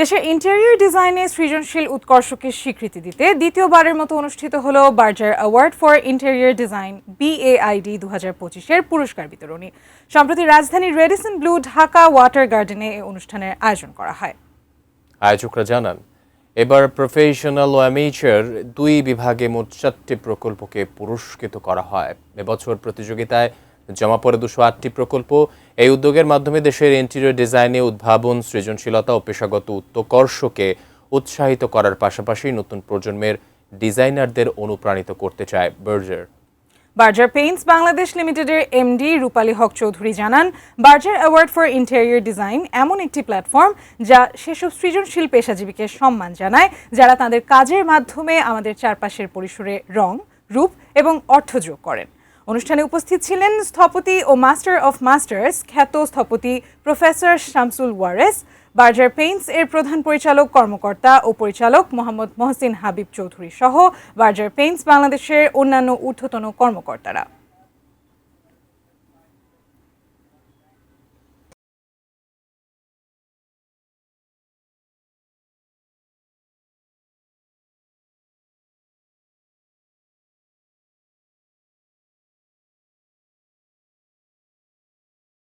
দেশের ইন্টেরিয়র ডিজাইনে সৃজনশীল উৎকর্ষকে স্বীকৃতি দিতে দ্বিতীয়বারের মতো অনুষ্ঠিত হল Berger award for interior design BAID 2025-এর পুরস্কার বিতরণী। সম্প্রতি রাজধানীর রেডিসন ব্লু ঢাকা ওয়াটার গার্ডেনে এই অনুষ্ঠানের আয়োজন করা হয়। আয়োজকরা জানান, এবার প্রফেশনাল ও অ্যামেচার দুই বিভাগে মোট 4টি প্রকল্পকে পুরস্কৃত করা হয়। এবছর প্রতিযোগিতায় জমা পড়ে 208টি প্রকল্প। এই উদ্যোগের মাধ্যমে দেশের ইন্টেরিয়র ডিজাইনে উদ্ভাবন, সৃজনশীলতা ও পেশাগত উৎকর্ষকে উৎসাহিত করার পাশাপাশি নতুন প্রজন্মের ডিজাইনারদের অনুপ্রাণিত করতে চায় বার্জার। বার্জার পেইন্টস বাংলাদেশ লিমিটেডের MD রূপালী হক চৌধুরী জানান, Berger award for interior design এমন একটি প্ল্যাটফর্ম যা সেসব সৃজনশীল পেশাজীবীকে সম্মান জানায় যারা তাদের কাজের মাধ্যমে আমাদের চারপাশের পরিসরে রং, রূপ এবং অর্থ যোগ করেন। অনুষ্ঠানে উপস্থিত ছিলেন স্থপতি ও মাস্টার অফ মাস্টার্স খ্যাত স্থপতি প্রফেসর শামসুল ওয়ারেস, বার্জার পেইন্টস এর প্রধান পরিচালক কর্মকর্তা ও পরিচালক মোহাম্মদ মহসিন হাবিব চৌধুরী সহ বার্জার পেইন্টস বাংলাদেশের অন্যান্য ঊর্ধ্বতন কর্মকর্তারা।